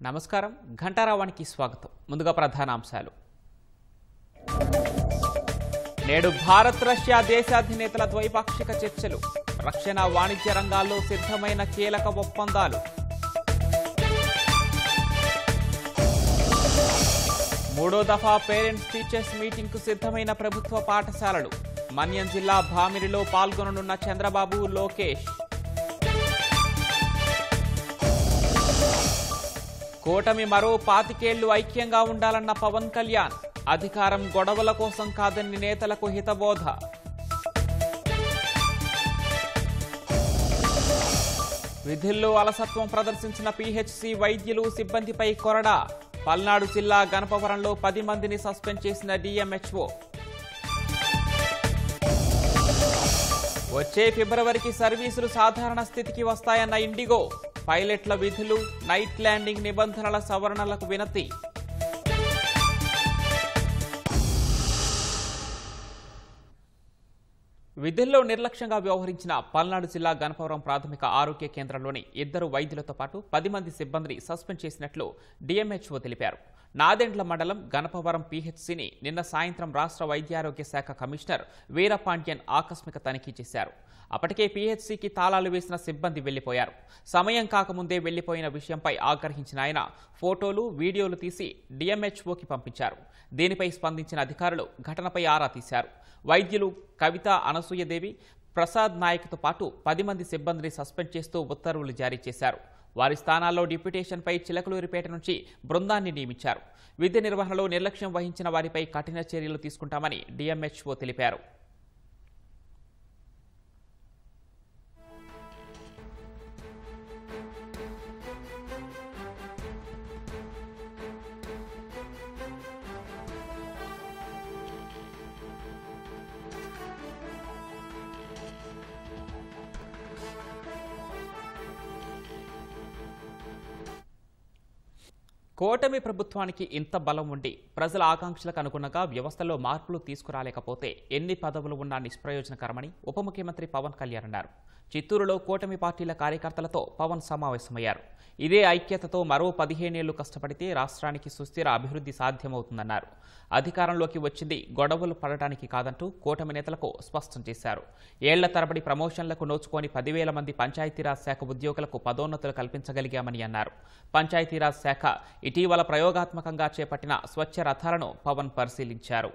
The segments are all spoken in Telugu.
నమస్కారం ఘంటారావానికి స్వాగతం. ముందుగా ప్రధాన అంశాలు. నేడు భారత్ రష్యా దేశాధినేతల ద్వైపాక్షిక చర్చలు. రక్షణ వాణిజ్య రంగాల్లో సిద్ధమైన కీలక ఒప్పందాలు. మూడో దఫా పేరెంట్స్ టీచర్స్ మీటింగ్ కు సిద్ధమైన ప్రభుత్వ పాఠశాలలు. మన్యం జిల్లా భామిరిలో పాల్గొననున్న చంద్రబాబు, లోకేష్. కూటమి మరో 25 ఏళ్లు ఐక్యంగా ఉండాలన్న పవన్ కళ్యాణ్. అధికారం గొడవల కోసం కాదని నేతలకు హితబోధ. విధుల్లో అలసత్వం ప్రదర్శించిన పీహెచ్సీ వైద్యులు, సిబ్బందిపై కొరడా. పల్నాడు జిల్లా గణపవరంలో 10 మందిని సస్పెండ్ చేసిన డిఎంహెచ్ఓ. వచ్చే ఫిబ్రవరికి సర్వీసులు సాధారణ స్థితికి వస్తాయన్న ఇండిగో. పైలట్ల విధులు, నైట్ ల్యాండింగ్ నిబంధనల సవరణలకు వినతి. విధుల్లో నిర్లక్ష్యంగా వ్యవహరించిన పల్నాడు జిల్లా గణపవరం ప్రాథమిక ఆరోగ్య కేంద్రంలోని 2 వైద్యులతో పాటు 10 మంది సిబ్బందిని సస్పెండ్ చేసినట్లు డిఎంహెచ్ఓ తెలిపారు. నాదెండ్ల మండలం గణపవరం పీహెచ్సీని నిన్న సాయంత్రం రాష్ట్ర వైద్యారోగ్య శాఖ కమిషనర్ వీరపాండ్యన్ ఆకస్మిక తనిఖీ చేశారు. అప్పటికే పీహెచ్సీకి తాళాలు వేసిన సిబ్బంది వెళ్లిపోయారు. సమయం కాకముందే వెళ్లిపోయిన విషయంపై ఆగ్రహించిన ఆయన ఫోటోలు, వీడియోలు తీసి డిఎంహెచ్ఓకి పంపించారు. దీనిపై స్పందించిన అధికారులు ఘటనపై ఆరా తీశారు. వైద్యులు కవిత, అనసూయదేవి, ప్రసాద్ నాయక్తో పాటు 10 మంది సిబ్బందిని సస్పెండ్ చేస్తూ ఉత్తర్వులు జారీ చేశారు. వారి స్థానాల్లో డిప్యూటేషన్పై చిలకలూరిపేట నుంచి బృందాన్ని నియమించారు. విధి నిర్వహణలో నిర్లక్ష్యం వహించిన వారిపై కఠిన చర్యలు తీసుకుంటామని డిఎంహెచ్ఓ తెలిపారు. కూటమి ప్రభుత్వానికి ఇంత బలం ఉండి ప్రజల ఆకాంక్షలకు అనుగుణంగా వ్యవస్థలో మార్పులు తీసుకురాలేకపోతే ఎన్ని పదవులు ఉన్నా నిష్ప్రయోజనకరమని ఉప ముఖ్యమంత్రి పవన్ కళ్యాణ్ అన్నారు. చిత్తూరులో కూటమి పార్టీల కార్యకర్తలతో పవన్ సమావేశమయ్యారు. ఇదే ఐక్యతతో మరో 15 ఏళ్లు కష్టపడితే రాష్ట్రానికి సుస్థిర అభివృద్ధి సాధ్యమవుతుందన్నారు. అధికారంలోకి వచ్చింది గొడవలు పడటానికి కాదంటూ కూటమి నేతలకు స్పష్టం చేశారు. ఏళ్ల తరబడి ప్రమోషన్లకు నోచుకొని 10,000 మంది పంచాయతీరాజ్ శాఖ ఉద్యోగులకు పదోన్నతులు కల్పించగలిగామని అన్నారు. పంచాయతీరాజ్ శాఖ ఇటీవల ప్రయోగాత్మకంగా చేపట్టిన స్వచ్ఛ రథాలను పవన్ పరిశీలించారు.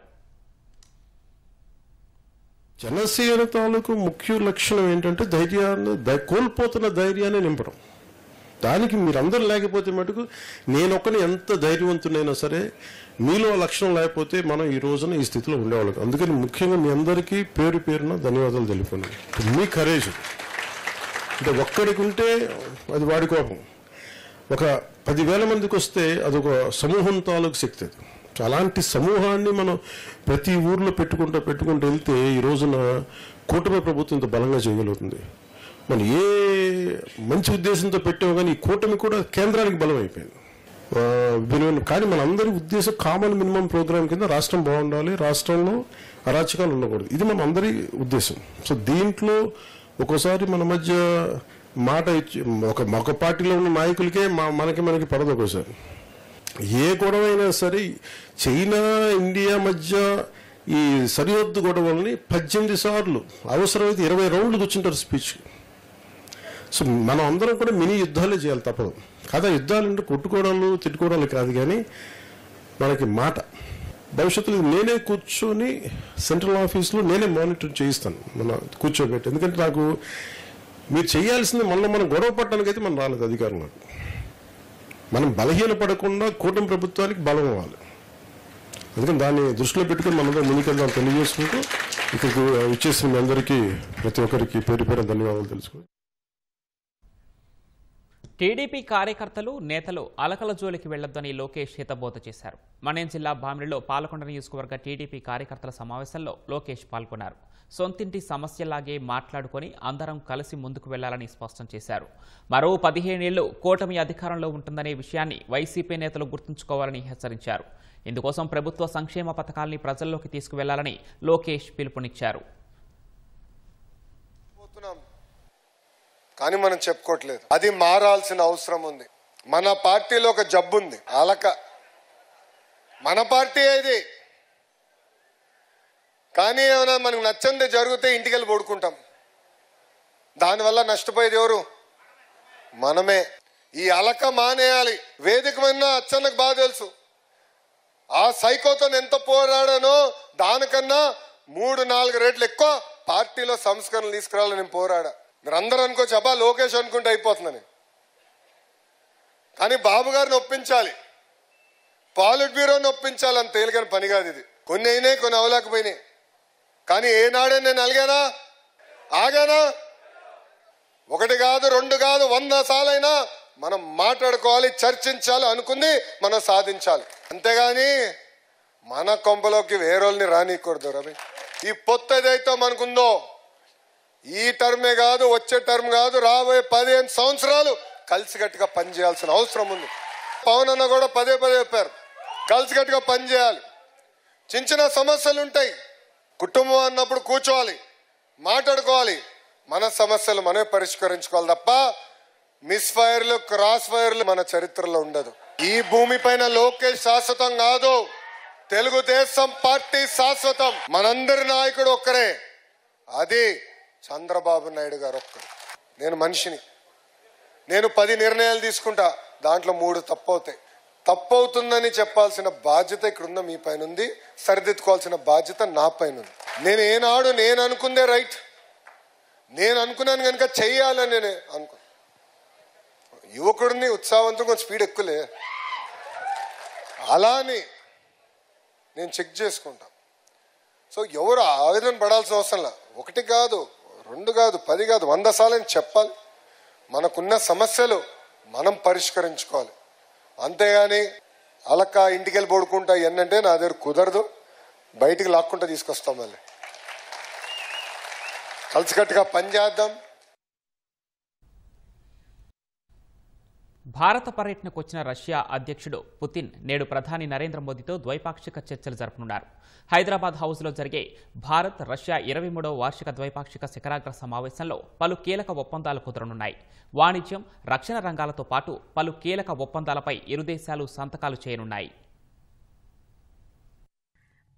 జనసేన తాలూకు ముఖ్య లక్షణం ఏంటంటే కోల్పోతున్న ధైర్యాన్ని నింపడం. దానికి మీరందరూ లేకపోతే మటుకు నేనొక్కని ఎంత ధైర్యవంతునైనా సరే మీలో లక్షణం లేకపోతే మనం ఈ రోజున ఈ స్థితిలో ఉండేవాళ్ళం. అందుకని ముఖ్యంగా మీ అందరికీ పేరు పేరున ధన్యవాదాలు తెలుపుకున్నాను. మీ కరేజ్ అంటే ఒక్కడికి ఉంటే అది వాడి కోపం, ఒక 10,000 మందికి వస్తే అదొక సమూహం తాలూకు శక్తి. అది అలాంటి సమూహాన్ని మనం ప్రతి ఊర్లో పెట్టుకుంటూ వెళ్తే ఈ రోజున కూటమి ప్రభుత్వం ఇంత బలంగా చేయగలుగుతుంది. మనం ఏ మంచి ఉద్దేశంతో పెట్టామో కానీ ఈ కూటమి కూడా కేంద్రానికి బలం అయిపోయింది. కానీ మన అందరి ఉద్దేశం కామన్ మినిమం ప్రోగ్రామ్ కింద రాష్ట్రం బాగుండాలి, రాష్ట్రంలో అరాచకాలు ఉండకూడదు. ఇది మన అందరి ఉద్దేశం. సో దీంట్లో ఒక్కోసారి మన మధ్య మాట ఇచ్చి ఒక పార్టీలో ఉన్న నాయకులకే మనకి పడదు. ఒక్కోసారి ఏ గొడవ అయినా సరే చైనా ఇండియా మధ్య ఈ సరిహద్దు గొడవల్ని 18 సార్లు అవసరమైతే 20 రౌండ్లు కూర్చుంటారు స్పీచ్. సో మనం అందరం కూడా మినీ యుద్ధాలే చేయాలి, తప్పదు కదా. యుద్ధాలు అంటే కొట్టుకోవడాలు, తిట్టుకోవడాలు కాదు, కానీ మనకి మాట. భవిష్యత్తులో నేనే కూర్చొని సెంట్రల్ ఆఫీస్లో నేనే మానిటర్ చేయిస్తాను, మన కూర్చోబెట్టి. ఎందుకంటే నాకు మీరు చేయాల్సింది మనం గొడవ పట్టడానికి అయితే మనం రాలేదు అధికారంలోకి. మనం బలహీన పడకుండా కూటమి ప్రభుత్వానికి బలం అవ్వాలి. అందుకని దాన్ని దృష్టిలో పెట్టుకుని మనందరం ముందుకెళ్దాం తెలియజేసుకుంటూ ఇక్కడికి ఇచ్చేసిన మీ అందరికీ ప్రతి ఒక్కరికి పేరు పేరు ధన్యవాదాలు తెలుసుకుంటాం. టీడీపీ కార్యకర్తలు, నేతలు అలకల జోలికి వెళ్లొద్దని లోకేష్ హితబోధ చేశారు. మన్యం జిల్లా భామిరిలో పాలకొండ నియోజకవర్గ టీడీపీ కార్యకర్తల సమావేశంలో లోకేష్ పాల్గొన్నారు. సొంతింటి సమస్యలాగే మాట్లాడుకొని అందరం కలిసి ముందుకు వెళ్లాలని స్పష్టం చేశారు. మరో 15 ఏళ్లు కూటమి అధికారంలో ఉంటుందనే విషయాన్ని వైసీపీ నేతలు గుర్తుంచుకోవాలని హెచ్చరించారు. ఇందుకోసం ప్రభుత్వ సంక్షేమ పథకాల్ని ప్రజల్లోకి తీసుకువెళ్లాలని లోకేష్ పిలుపునిచ్చారు. కానీ మనం చెప్పుకోవట్లేదు. అది మారాల్సిన అవసరం ఉంది. మన పార్టీలో ఒక జబ్బు ఉంది, అలక. మన పార్టీ ఇది, కానీ ఏమైనా మనకు నచ్చంది జరిగితే ఇంటికి వెళ్ళి పడుకుంటాం. దానివల్ల నష్టపోయేది ఎవరు? మనమే. ఈ అలక మానేయాలి. వేదిక మీద అచ్చన్నకు బాగా తెలుసు, ఆ సైకోతో ఎంత పోరాడానో దానికన్నా 3-4 రెట్లు ఎక్కువ పార్టీలో సంస్కరణలు తీసుకురావాలని నేను పోరాడా. మీరు అందరూ అనుకోవచ్చు అబ్బా లోకేష్ అనుకుంటే అయిపోతుందని, కానీ బాబు గారిని ఒప్పించాలి, పాలిట్ బ్యూరోని ఒప్పించాలి. అంత తేలికైన పని కాదు ఇది. కొన్ని అయినాయి, కొన్ని అవలేకపోయినాయి. కానీ ఏనాడే నేను అలిగానా, ఆగానా? 1 కాదు 2 కాదు 100 సార్లైనా మనం మాట్లాడుకోవాలి, చర్చించాలి, అనుకుంది మనం సాధించాలి. అంతేగాని మన కొంపలోకి వేరేల్ని రానికూడదు. రవి, ఈ పొత్తు ఏదైతే మనకుందో ఈ టర్మే కాదు, వచ్చే టర్మ్ కాదు, రాబోయే 15 సంవత్సరాలు కలిసికట్టుగా పనిచేయాల్సిన అవసరం ఉంది. పవన్ అన్న కూడా పదే చెప్పారు, కలిసికట్టుగా పనిచేయాలి. చిన్న సమస్యలు ఉంటాయి, కుటుంబం అన్నప్పుడు కూర్చోవాలి, మాట్లాడుకోవాలి, మన సమస్యలు మనమే పరిష్కరించుకోవాలి తప్ప మిస్ ఫైర్లు, క్రాస్ ఫైర్లు మన చరిత్రలో ఉండదు. ఈ భూమి పైన లోకేష్ శాశ్వతం కాదు, తెలుగుదేశం పార్టీ శాశ్వతం. మనందరి నాయకుడు ఒక్కరే, అది చంద్రబాబు నాయుడు గారు ఒక్కరు. నేను మనిషిని, నేను 10 నిర్ణయాలు తీసుకుంటా, దాంట్లో 3 తప్పవుతాయి. తప్పవుతుందని చెప్పాల్సిన బాధ్యత ఇక్కడున్న మీ పైన ఉంది, సరిదిద్దుకోవాల్సిన బాధ్యత నా పైన ఉంది. నేను ఏనాడు నేను అనుకుందే రైట్, నేను అనుకున్నాను కనుక చెయ్యాలని నేను అనుకున్నాను. యువకుడిని ఉత్సాహవంతం కొంచెం స్పీడ్ ఎక్కువలే, అలా అని నేను చెక్ చేసుకుంటా. సో ఎవరు ఆవేదన పడాల్సిన అవసరంలా. 1 కాదు 2 కాదు 10 కాదు 100 సార్లు చెప్పాలి. మనకున్న సమస్యలు మనం పరిష్కరించుకోవాలి. అంతేగాని అలక ఇంటికి వెళ్ళి పడుకుంటా ఎన్నంటే నా దగ్గర కుదరదు, బయటికి లాక్కుంటా తీసుకొస్తాం. మళ్ళీ కలిసికట్టుగా పనిచేద్దాం. భారత పర్యటనకు వచ్చిన రష్యా అధ్యక్షుడు పుతిన్ నేడు ప్రధాని నరేంద్ర మోదీతో ద్వైపాక్షిక చర్చలు జరపనున్నారు. హైదరాబాద్ హౌస్లో జరిగే భారత్ రష్యా 23వ వార్షిక ద్వైపాక్షిక శిఖరాగ్ర సమావేశంలో పలు కీలక ఒప్పందాలు కుదరనున్నాయి. వాణిజ్యం, రక్షణ రంగాలతో పాటు పలు కీలక ఒప్పందాలపై ఇరు దేశాలు సంతకాలు చేయనున్నాయి.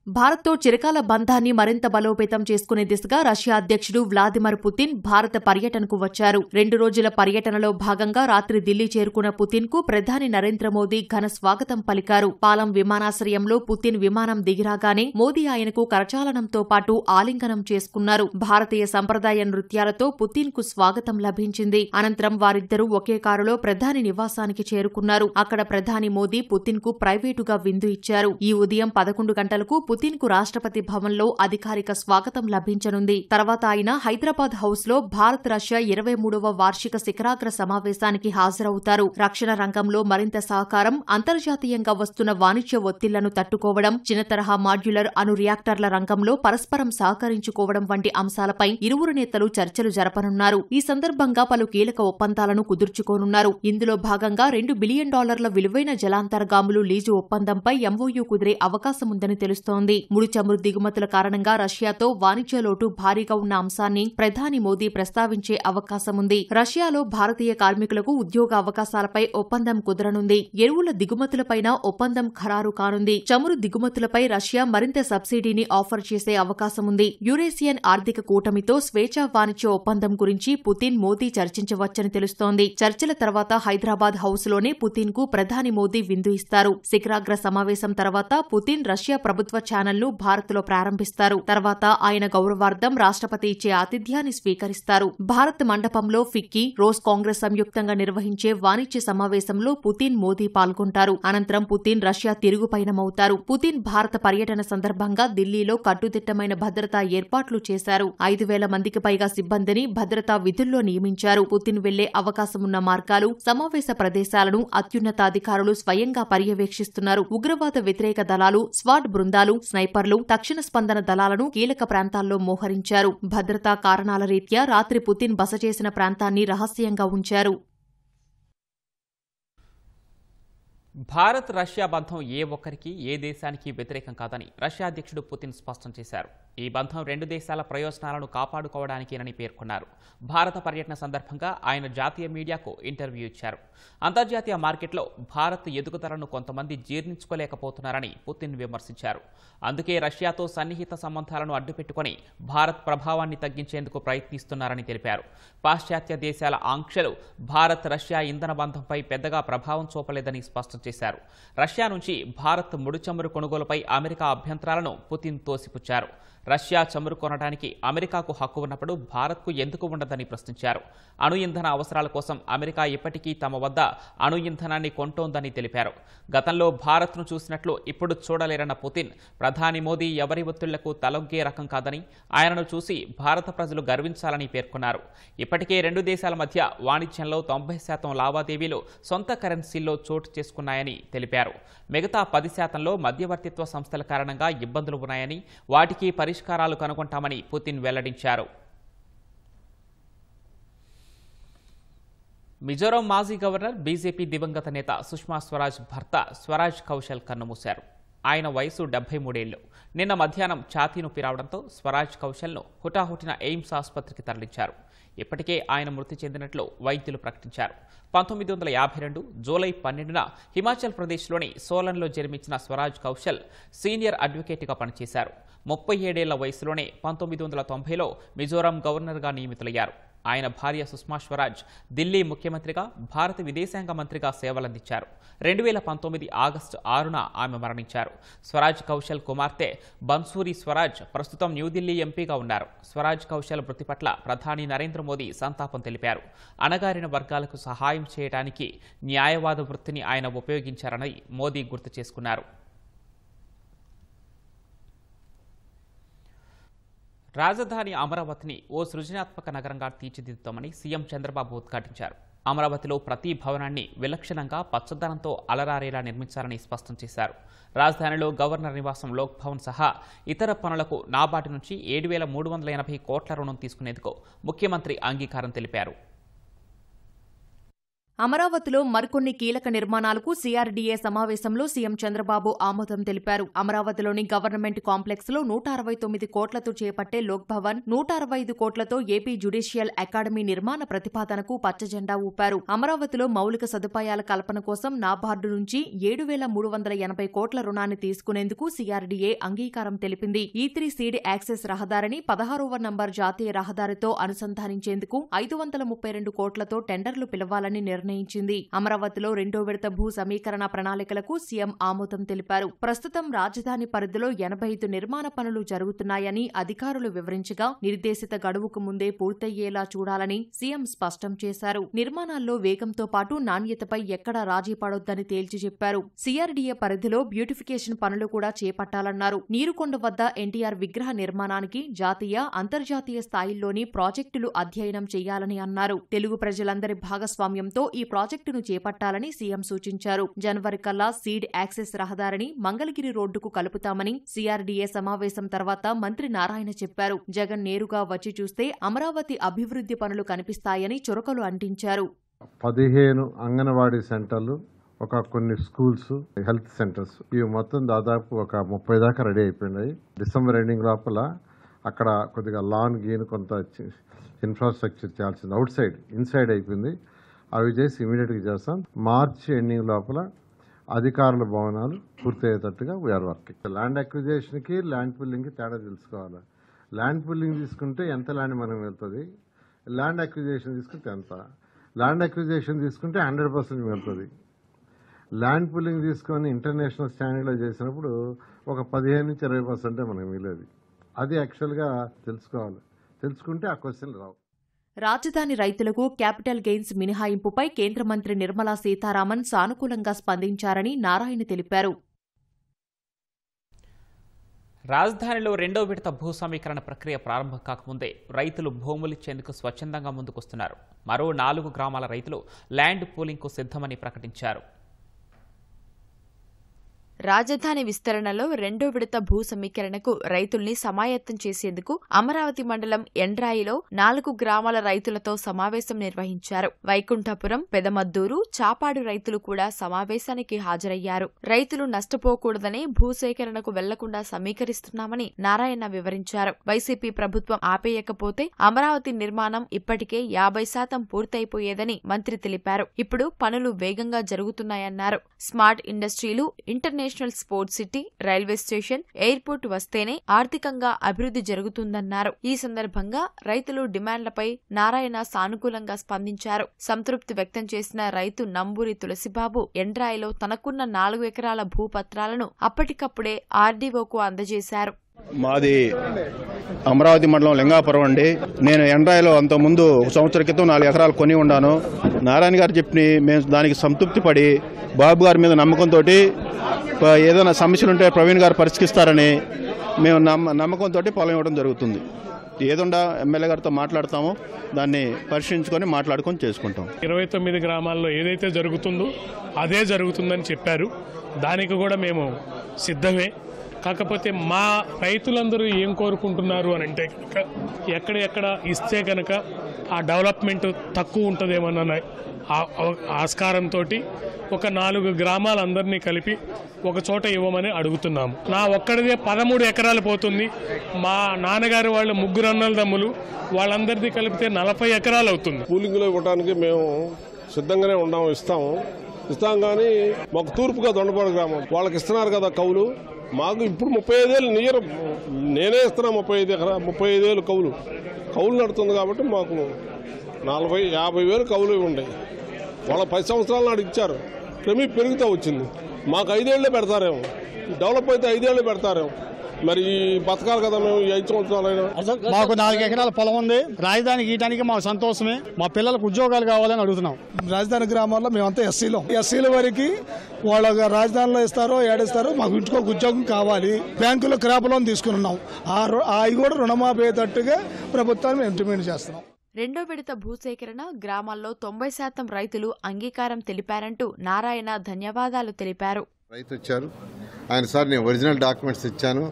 భారత్తో చిరకాల బంధాన్ని మరింత బలోపేతం చేసుకునే దిశగా రష్యా అధ్యక్షుడు వ్లాదిమిర్ పుతిన్ భారత పర్యటనకు వచ్చారు. 2 రోజుల పర్యటనలో భాగంగా రాత్రి ఢిల్లీ చేరుకున్న పుతిన్ కు ప్రధాని నరేంద్ర మోదీ ఘన స్వాగతం పలికారు. పాలం విమానాశ్రయంలో పుతిన్ విమానం దిగిరాగానే మోదీ ఆయనకు కరచాలనంతో పాటు ఆలింగనం చేసుకున్నారు. భారతీయ సంప్రదాయ నృత్యాలతో పుతిన్ కు స్వాగతం లభించింది. అనంతరం వారిద్దరూ ఒకే కారులో ప్రధాని నివాసానికి చేరుకున్నారు. అక్కడ ప్రధాని మోదీ పుతిన్ కు ప్రైవేటుగా విందు ఇచ్చారు. ఈ ఉదయం 11 గంటలకు పుతిన్ కు రాష్ట్రపతి భవన్లో అధికారిక స్వాగతం లభించనుంది. తర్వాత ఆయన హైదరాబాద్ హౌస్ లో భారత్ రష్యా 23వ వార్షిక శిఖరాగ్ర సమావేశానికి హాజరవుతారు. రక్షణ రంగంలో మరింత సహకారం, అంతర్జాతీయంగా వస్తున్న వాణిజ్య ఒత్తిళ్లను తట్టుకోవడం, చిన్న తరహా మాడ్యులర్ అణు రియాక్టర్ల రంగంలో పరస్పరం సహకరించుకోవడం వంటి అంశాలపై ఇరువురు నేతలు చర్చలు జరపనున్నారు. ఈ సందర్భంగా పలు కీలక ఒప్పందాలను కుదుర్చుకోనున్నారు. ఇందులో భాగంగా $2 బిలియన్ విలువైన జలాంతర్గాములు లీజు ఒప్పందంపై ఎంఓయూ కుదిరే అవకాశముందని తెలుస్తోంది. ముడి చమురు దిగుమతుల కారణంగా రష్యాతో వాణిజ్య లోటు భారీగా ఉన్న అంశాన్ని ప్రధాని మోదీ ప్రస్తావించే అవకాశముంది. రష్యాలో భారతీయ కార్మికులకు ఉద్యోగ అవకాశాలపై ఒప్పందం కుదరనుంది. ఎరువుల దిగుమతులపైన ఒప్పందం ఖరారు కానుంది. చమురు దిగుమతులపై రష్యా మరింత సబ్సిడీని ఆఫర్ చేసే అవకాశముంది. యూరేసియన్ ఆర్థిక కూటమితో స్వేచ్ఛా వాణిజ్య ఒప్పందం గురించి పుతిన్ మోదీ చర్చించవచ్చని తెలుస్తోంది. చర్చల తర్వాత హైదరాబాద్ హౌస్ లోనే పుతిన్ కు ప్రధాని మోదీ విందు ఇస్తారు. శిఖరాగ్ర సమావేశం తర్వాత పుతిన్ రష్యా ప్రభుత్వ ఛానల్ను భారత్లో ప్రారంభిస్తారు. తర్వాత ఆయన గౌరవార్థం రాష్ట్రపతి ఇచ్చే ఆతిథ్యాన్ని స్వీకరిస్తారు. భారత్ మండపంలో ఫిక్కీ, రోజ్ కాంగ్రెస్ సంయుక్తంగా నిర్వహించే వాణిజ్య సమావేశంలో పుతిన్ మోదీ పాల్గొంటారు. అనంతరం పుతిన్ రష్యా తిరుగు పయనమవుతారు. పుతిన్ భారత పర్యటన సందర్భంగా ఢిల్లీలో కట్టుదిట్టమైన భద్రతా ఏర్పాట్లు చేశారు. 5,000 మందికి పైగా సిబ్బందిని భద్రతా విధుల్లో నియమించారు. పుతిన్ వెళ్లే అవకాశమున్న మార్గాలు, సమావేశ ప్రదేశాలను అత్యున్నతాధికారులు స్వయంగా పర్యవేక్షిస్తున్నారు. ఉగ్రవాద వ్యతిరేక దళాలు, స్వాట్ బృందాలు, స్నైపర్లు, తక్షణ స్పందన దళాలను కీలక ప్రాంతాల్లో మోహరించారు. భద్రతా కారణాల రీత్యా రాత్రి పుతిన్ బస చేసిన ప్రాంతాన్ని రహస్యంగా ఉంచారు. భారత్ రష్యా బంధం ఏ ఒక్కరికి ఏ దేశానికి వ్యతిరేకం కాదని రష్యా అధ్యక్షుడు పుతిన్ స్పష్టం చేశారు. ఈ బంధం రెండు దేశాల ప్రయోజనాలను కాపాడుకోవడానికేనని పేర్కొన్నారు. భారత పర్యటన సందర్భంగా ఆయన జాతీయ మీడియాకు ఇంటర్వ్యూ ఇచ్చారు. అంతర్జాతీయ మార్కెట్లో భారత్ ఎదుగుదలను కొంతమంది జీర్ణించుకోలేకపోతున్నారని పుతిన్ విమర్శించారు. అందుకే రష్యాతో సన్నిహిత సంబంధాలను అడ్డుపెట్టుకుని భారత్ ప్రభావాన్ని తగ్గించేందుకు ప్రయత్నిస్తున్నారని తెలిపారు. పాశ్చాత్య దేశాల ఆంక్షలు భారత్ రష్యా ఇంధన బంధంపై పెద్దగా ప్రభావం చూపలేదని స్పష్టం చేశారు. రష్యా నుంచి భారత్ ముడి చమురు కొనుగోలుపై అమెరికా అభ్యంతరాలను పుతిన్ తోసిపుచ్చారు. రష్యా చమురు కొనడానికి అమెరికాకు హక్కు ఉన్నప్పుడు భారత్కు ఎందుకు ఉండదని ప్రశ్నించారు. అణు ఇంధన అవసరాల కోసం అమెరికా ఇప్పటికీ తమ వద్ద అణు ఇంధనాన్ని కొంటోందని తెలిపారు. గతంలో భారత్ను చూసినట్లు ఇప్పుడు చూడలేరన్న పుతిన్, ప్రధాని మోదీ ఎవరి ఒత్తిళ్లకు తలొగ్గే రకం కాదని, ఆయనను చూసి భారత ప్రజలు గర్వించాలని పేర్కొన్నారు. ఇప్పటికే రెండు దేశాల మధ్య వాణిజ్యంలో 90% లావాదేవీలు సొంత కరెన్సీల్లో చోటు చేసుకున్నాయని తెలిపారు. మిగతా 10%లో మధ్యవర్తిత్వ సంస్థల కారణంగా ఇబ్బందులు ఉన్నాయని, వాటికి పరిష్కారాలు కనుగొంటామని పుతిన్ వెల్లడించారు. మిజోరాం మాజీ గవర్నర్, బీజేపీ దివంగత నేత సుష్మా స్వరాజ్ భర్త స్వరాజ్ కౌశల్ కన్నుమూశారు. ఆయన వయసు 73 ఏళ్లు. నిన్న మధ్యాహ్నం ఛాతీ నొప్పి రావడంతో స్వరాజ్ కౌశల్ను హుటాహుటిన ఎయిమ్స్ ఆసుపత్రికి తరలించారు. ఇప్పటికే ఆయన మృతి చెందినట్లు వైద్యులు ప్రకటించారు. 1952 జూలై 12న హిమాచల్ ప్రదేశ్లోని సోలన్లో జన్మించిన స్వరాజ్ కౌశల్ సీనియర్ అడ్వకేట్గా పనిచేశారు. 37 ఏళ్ల వయసులోనే 1990లో మిజోరాం గవర్నర్గా నియమితులయ్యారు. ఆయన భార్య సుష్మా స్వరాజ్ ఢిల్లీ ముఖ్యమంత్రిగా, భారత విదేశాంగ మంత్రిగా సేవలందించారు. 2019 ఆగస్టు 6న ఆమె మరణించారు. స్వరాజ్ కౌశల్ కుమార్తె బన్సూరి స్వరాజ్ ప్రస్తుతం న్యూఢిల్లీ ఎంపీగా ఉన్నారు. స్వరాజ్ కౌశల్ మృతి పట్ల ప్రధాని నరేంద్ర మోదీ సంతాపం తెలిపారు. అణగారిన వర్గాలకు సహాయం చేయడానికి న్యాయవాద వృత్తిని ఆయన ఉపయోగించారని మోదీ గుర్తు చేసుకున్నారు. రాజధాని అమరావతిని ఓ సృజనాత్మక నగరంగా తీర్చిదిద్దుతామని సీఎం చంద్రబాబు ఉద్ఘాటించారు. అమరావతిలో ప్రతి భవనాన్ని విలక్షణంగా పచ్చదనంతో అలరారేలా నిర్మించాలని స్పష్టం చేశారు. రాజధానిలో గవర్నర్ నివాసం లోక్ భవన్ సహా ఇతర పనులకు నాబార్డు నుంచి 7,380 కోట్ల రుణం తీసుకునేందుకు ముఖ్యమంత్రి అంగీకారం తెలిపారు. అమరావతిలో మరికొన్ని కీలక నిర్మాణాలకు సీఆర్డీఏ సమావేశంలో సీఎం చంద్రబాబు ఆమోదం తెలిపారు. అమరావతిలోని గవర్నమెంట్ కాంప్లెక్స్ లో 169 కోట్లతో చేపట్టే లోక్ భవన్, 165 కోట్లతో ఏపీ జ్యుడిషియల్ అకాడమీ నిర్మాణ ప్రతిపాదనకు పచ్చజెండా ఊపారు. అమరావతిలో మౌలిక సదుపాయాల కల్పన కోసం నాబార్డు నుంచి 7,380 కోట్ల రుణాన్ని తీసుకునేందుకు సీఆర్డీఏ అంగీకారం తెలిపింది. E3 సీడ్ యాక్సెస్ రహదారిని 16వ నంబర్ జాతీయ రహదారితో అనుసంధానించేందుకు 532 కోట్లతో టెండర్లు పిలవాలని నిర్ణయించింది. అమరావతిలో రెండో విడత భూ సమీకరణ ప్రణాళికలకు సీఎం ఆమోదం తెలిపారు. ప్రస్తుతం రాజధాని పరిధిలో 85 నిర్మాణ పనులు జరుగుతున్నాయని అధికారులు వివరించగా, నిర్దేశిత గడువుకు ముందే పూర్తయ్యేలా చూడాలని సీఎం స్పష్టం చేశారు. నిర్మాణాల్లో వేగంతో పాటు నాణ్యతపై ఎక్కడా రాజీ పడొద్దని తేల్చి చెప్పారు. సీఆర్డీఏ పరిధిలో బ్యూటిఫికేషన్ పనులు కూడా చేపట్టాలన్నారు. నీరుకొండ వద్ద ఎన్టీఆర్ విగ్రహ నిర్మాణానికి జాతీయ, అంతర్జాతీయ స్థాయిల్లోని ప్రాజెక్టులు అధ్యయనం చేయాలని అన్నారు. తెలుగు ప్రజలందరి భాగస్వామ్యంతో ఈ ప్రాజెక్టును చేపట్టాలని సీఎం సూచించారు. జనవరి కల్లా సీడ్ యాక్సెస్ రహదారిని మంగళగిరి రోడ్డుకు కలుపుతామని సీఆర్డీఏ సమావేశం తర్వాత మంత్రి నారాయణ చెప్పారు. జగన్ నేరుగా వచ్చి చూస్తే అమరావతి అభివృద్ధి పనులు కనిపిస్తాయని చురకలు అంటించారు. 15 అంగన్వాడీ సెంటర్లు, ఒక కొన్ని స్కూల్స్, హెల్త్ సెంటర్స్, ఇవి మొత్తం దాదాపు ఒక 30 దాకా రెడీ అయిపోయినాయి. డిసెంబర్ ఎండింగ్ లోపల అక్కడ కొద్దిగా లాన్ గీన్ కొంత ఇన్ఫ్రాస్ట్రక్చర్ చేయాల్సింది. అవుట్ సైడ్, ఇన్సైడ్ అయిపోయింది. అవి చేసి ఇమీడియట్గా చేస్తాం. మార్చి ఎండింగ్ లోపల అధికారుల భవనాలు పూర్తయ్యేటట్టుగా వీఆర్ వర్కింగ్. ల్యాండ్ అక్విజిషన్కి, ల్యాండ్ పుల్లింగ్కి తేడా తెలుసుకోవాలి. ల్యాండ్ పుల్లింగ్ తీసుకుంటే ఎంత ల్యాండ్ మనం వెళ్తుంది, ల్యాండ్ అక్విజిషన్ తీసుకుంటే ఎంత, ల్యాండ్ అక్విజిషన్ తీసుకుంటే 100% వెళ్తుంది. ల్యాండ్ పుల్లింగ్ తీసుకొని ఇంటర్నేషనల్ స్టాండర్డ్లో చేసినప్పుడు ఒక 15-20% మనకు మిగిలేదు. అది యాక్చువల్గా తెలుసుకోవాలి. తెలుసుకుంటే ఆ క్వశ్చన్లు రావు. రాజధాని రైతులకు క్యాపిటల్ గెయిన్స్ మినహాయింపుపై కేంద్ర మంత్రి నిర్మలా సీతారామన్ సానుకూలంగా స్పందించారని నారాయణ తెలిపారు. రాజధానిలో రెండో విడత భూ సమీకరణ ప్రక్రియ ప్రారంభం కాకముందే రైతులు భూములిచ్చేందుకు స్వచ్ఛందంగా ముందుకొస్తున్నారు. మరో 4 గ్రామాల రైతులు ల్యాండ్ పూలింగ్కు సిద్ధమని ప్రకటించారు. రాజధాని విస్తరణలో రెండో విడత భూ సమీకరణకు రైతుల్ని సమాయత్తం చేసేందుకు అమరావతి మండలం ఎండ్రాయిలో 4 గ్రామాల రైతులతో సమావేశం నిర్వహించారు. వైకుంఠపురం, పెదమద్దూరు, చాపాడు రైతులు కూడా సమావేశానికి హాజరయ్యారు. రైతులు నష్టపోకూడదనే భూసేకరణకు వెళ్లకుండా సమీకరిస్తున్నామని నారాయణ వివరించారు. వైసీపీ ప్రభుత్వం ఆపేయకపోతే అమరావతి నిర్మాణం ఇప్పటికే 50% పూర్తయిపోయేదని మంత్రి తెలిపారు. ఇప్పుడు పనులు వేగంగా జరుగుతున్నాయన్నారు. స్మార్ట్ ఇండస్ట్రీలు, international sports city, railway station, airport వస్తేనే ఆర్థికంగా అభివృద్ధి జరుగుతుందన్నారు. ఈ సందర్భంగా రైతులు డిమాండ్లపై నారాయణ సానుకూలంగా స్పందించారు. సంతృప్తి వ్యక్తం చేసిన రైతు నంబూరి తులసిబాబు ఎండ్రాయిలో తనకున్న 4 ఎకరాల భూపత్రాలను అప్పటికప్పుడే ఆర్డీఓకు అందజేశారు. మాది అమరావతి మండలం లింగాపురం అండి. నేను ఎండ్రాయిలో అంతకుముందు 1 సంవత్సరం క్రితం 4 ఎకరాలు కొని ఉన్నాను. నారాయణ గారు చెప్పి మేము దానికి సంతృప్తి పడి బాబు గారి మీద నమ్మకంతో ఏదైనా సమస్యలుంటే ప్రవీణ్ గారు పరిష్కరిస్తారని మేము నమ్మకంతో పొలం ఇవ్వడం జరుగుతుంది. ఏదుండా ఎమ్మెల్యే గారితో మాట్లాడతామో దాన్ని పరిశీలించుకొని మాట్లాడుకొని చేసుకుంటాం. 29 గ్రామాల్లో ఏదైతే జరుగుతుందో అదే జరుగుతుందని చెప్పారు. దానికి కూడా మేము సిద్ధమే. కాకపోతే మా రైతులందరూ ఏం కోరుకుంటున్నారు అని అంటే కనుక ఎక్కడ ఇస్తే కనుక ఆ డెవలప్మెంట్ తక్కువ ఉంటుందేమన్న ఆస్కారంతో ఒక 4 గ్రామాలందరినీ కలిపి ఒక చోట ఇవ్వమని అడుగుతున్నాము. నా ఒక్కడిదే 13 ఎకరాలు పోతుంది. మా నాన్నగారు వాళ్ళు 3 అన్నదమ్ములు, వాళ్ళందరిది కలిపితే 40 ఎకరాలు అవుతుంది. పూలింగ్లో ఇవ్వడానికి మేము సిద్ధంగానే ఉన్నాము, ఇస్తాం కానీ మాకు తూర్పుగా దొండపాడు గ్రామం వాళ్ళకి ఇస్తున్నారు కదా కౌలు. మాకు ఇప్పుడు 35 ఏళ్ళు నియర్ నేనే ఇస్తున్నా. 35 ఏళ్ళు కౌలు నడుతుంది కాబట్టి మాకు 40-50 వేలు కౌలు ఉన్నాయి. వాళ్ళ 10 సంవత్సరాలు నాడు ఇచ్చారు. క్రమీ పెరుగుతూ వచ్చింది. మాకు 5 ఏళ్లే పెడతారేమో, డెవలప్ అయితే 5 ఏళ్లే పెడతారేమో. మరి ఈ బతకాలి కదా మేము 5 సంవత్సరాలైనా. మాకు 4 ఎకరాల పొలం ఉంది. రాజధాని గీయడానికి మాకు సంతోషమే. మా పిల్లలకు ఉద్యోగాలు కావాలని అడుగుతున్నాం. రాజధాని గ్రామాల్లో మేమంతా ఎస్సీల వరకు వాళ్ళ రాజధానిలో ఇస్తారో ఏడిస్తారో మాకు ఇంటికి ఒక ఉద్యోగం కావాలి. బ్యాంకులో క్రాప్ లోన్ తీసుకున్నాం. అవి కూడా రుణమాఫీ అయ్యేటట్టుగా ప్రభుత్వాన్ని మేము డిమాండ్ చేస్తున్నాం. రెండో విడత భూసేకరణ గ్రామాల్లో 90% రైతులు అంగీకారం తెలిపారంటూ నారాయణ ధన్యవాదాలు తెలిపారు. రైతు వచ్చారు, ఆయన సార్ నేను ఒరిజినల్ డాక్యుమెంట్స్ ఇచ్చాను,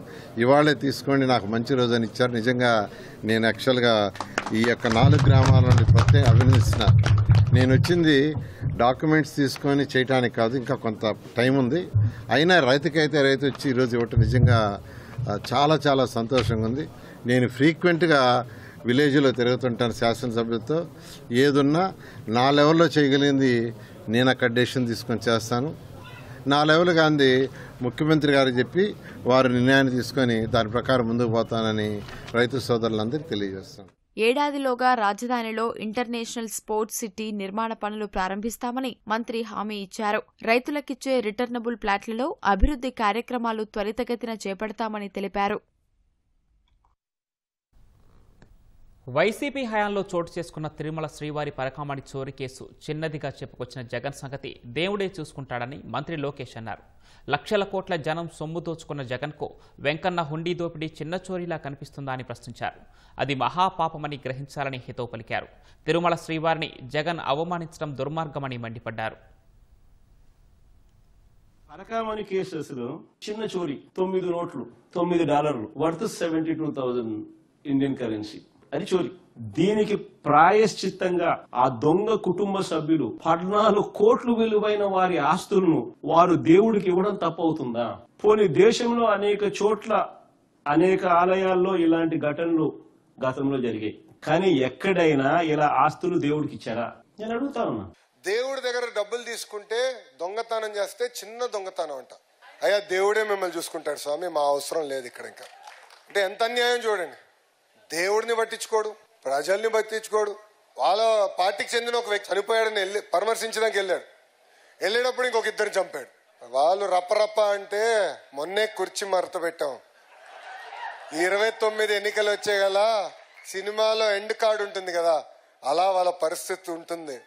ఇవాళే తీసుకోండి నాకు మంచి రోజు అని ఇచ్చారు. నిజంగా నేను యాక్చువల్గా ఈ యొక్క 4 గ్రామాల నుండి ప్రత్యేక అభినందిస్తున్నాను. నేను వచ్చింది డాక్యుమెంట్స్ తీసుకొని చేయడానికి కాదు, ఇంకా కొంత టైం ఉంది. అయినా రైతుకైతే రైతు వచ్చి ఈరోజు ఇవ్వటం నిజంగా చాలా చాలా సంతోషంగా ఉంది. నేను ఫ్రీక్వెంట్గా విలేజ్లో తిరుగుతుంటాను శాసనసభ్యులతో. ఏదున్నా నా లెవెల్లో చేయగలిగింది నేను అక్కడ డెసిషన్ తీసుకొని చేస్తాను. నా లెవెల్ గాంధీ ముఖ్యమంత్రి గారు చెప్పి వారు నిర్ణయాన్ని తీసుకొని దాని ప్రకారం ముందుకు పోతానని రైతు సోదరులందరికీ తెలియజేస్తాను. ఏడాదిలోగా రాజధానిలో ఇంటర్నేషనల్ స్పోర్ట్స్ సిటీ నిర్మాణ పనులు ప్రారంభిస్తామని మంత్రి హామీ ఇచ్చారు. రైతులకిచ్చే రిటర్నబుల్ ప్లాట్లలో అభివృద్ధి కార్యక్రమాలు త్వరితగతిన చేపడతామని తెలిపారు. వైసీపీ హయాంలో చోటు చేసుకున్న తిరుమల శ్రీవారి పరకామణి చోరీ కేసు చిన్నదిగా చెప్పుకొచ్చిన జగన్ సంగతి దేవుడే చూసుకుంటాడని మంత్రి లోకేష్ అన్నారు. లక్షల కోట్ల జనం సొమ్ము దోచుకున్న జగన్కు వెంకన్న హుండీ దోపిడీ చిన్న చోరీలా కనిపిస్తుందా అని ప్రశ్నించారు. అది మహాపాపమని గ్రహించాలని హితవు పలికారు. తిరుమల శ్రీవారిని జగన్ అవమానించడం దుర్మార్గమని మండిపడ్డారు. పరకామణి కేసెస్లో చిన్న చోరీ 9 నోట్లు $9 వర్త్ 72,000 ఇండియన్ కరెన్సీ, అది చోరీ. దీనికి ప్రాయశ్చిత్తంగా ఆ దొంగ కుటుంబ సభ్యులు 14 కోట్లు విలువైన వారి ఆస్తులను వారు దేవుడికి ఇవ్వడం తప్పవుతుందా? పోనీ దేశంలో అనేక చోట్ల అనేక ఆలయాల్లో ఇలాంటి ఘటనలు గతంలో జరిగాయి, కానీ ఎక్కడైనా ఇలా ఆస్తులు దేవుడికి ఇచ్చారా? నేను అడుగుతా ఉన్నా. దేవుడి దగ్గర డబ్బులు తీసుకుంటే దొంగతనం చేస్తే చిన్న దొంగతనం అంట. అయ్యా దేవుడే మిమ్మల్ని చూసుకుంటాడు స్వామి, మా అవసరం లేదు ఇక్కడ. ఇంకా అంటే ఎంత అన్యాయం చూడండి. దేవుడిని పట్టించుకోడు, ప్రజల్ని పట్టించుకోడు. వాళ్ళ పార్టీకి చెందిన ఒక వ్యక్తి చనిపోయాడని పరామర్శించడానికి వెళ్ళేటప్పుడు ఇంకొక 2 చంపాడు. వాళ్ళు రప్పరప్ప అంటే మొన్నే కుర్చీ మరత పెట్టాం. 29 ఎన్నికలు వచ్చే గల సినిమాలో ఎండ్ కార్డు ఉంటుంది కదా, అలా వాళ్ళ పరిస్థితి ఉంటుంది.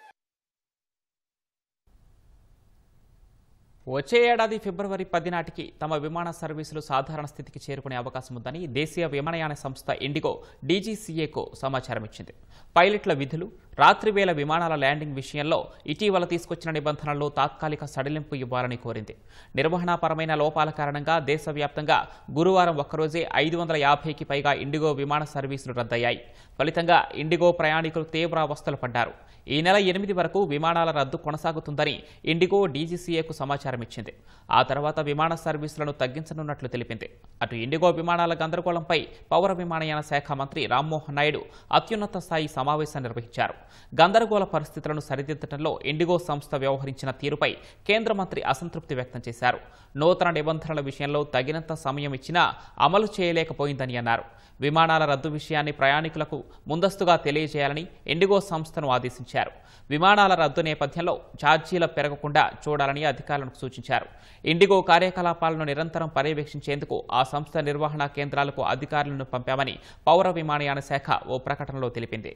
వచ్చే ఏడాది ఫిబ్రవరి 10 నాటికి తమ విమాన సర్వీసులు సాధారణ స్థితికి చేరుకునే అవకాశం ఉందని దేశీయ విమానయాన సంస్థ ఇండిగో డీజీసీఏకు సమాచారం ఇచ్చింది. పైలట్ల విధులు, రాత్రివేళ విమానాల ల్యాండింగ్ విషయంలో ఇటీవల తీసుకొచ్చిన నిబంధనల్లో తాత్కాలిక సడలింపు ఇవ్వాలని కోరింది. నిర్వహణాపరమైన లోపాల కారణంగా దేశవ్యాప్తంగా గురువారం ఒక్కరోజే 550కి పైగా ఇండిగో విమాన సర్వీసులు రద్దయ్యాయి. ఫలితంగా ఇండిగో ప్రయాణికులు తీవ్ర అవస్థలు పడ్డారు. ఈ నెల 8 వరకు విమానాల రద్దు కొనసాగుతుందని ఇండిగో డీజీసీఏకు సమాచారం ఇచ్చింది. ఆ తర్వాత విమాన సర్వీసులను తగ్గించనున్నట్లు తెలిపింది. అటు ఇండిగో విమానాల గందరగోళంపై పౌర విమానయాన శాఖ మంత్రి రామ్మోహన్ నాయుడు అత్యున్నత స్థాయి సమావేశం నిర్వహించారు. గందరగోళ పరిస్థితులను సరిదిద్దడంలో ఇండిగో సంస్థ వ్యవహరించిన తీరుపై కేంద్ర మంత్రి అసంతృప్తి వ్యక్తం చేశారు. నూతన నిబంధనల విషయంలో తగినంత సమయం ఇచ్చినా అమలు చేయలేకపోయిందని అన్నారు. విమానాల రద్దు విషయాన్ని ప్రయాణికులకు ముందస్తుగా తెలియజేయాలని ఇండిగో సంస్థను ఆదేశించారు. విమానాల రద్దు నేపథ్యంలో ఛార్జీలు పెరగకుండా చూడాలని అధికారులకు సూచించారు. ఇండిగో కార్యకలాపాలను నిరంతరం పర్యవేక్షించేందుకు ఆ సంస్థ నిర్వహణ కేంద్రాలకు అధికారులను పంపామని పౌర విమానయాన శాఖ ఓ ప్రకటనలో తెలిపింది.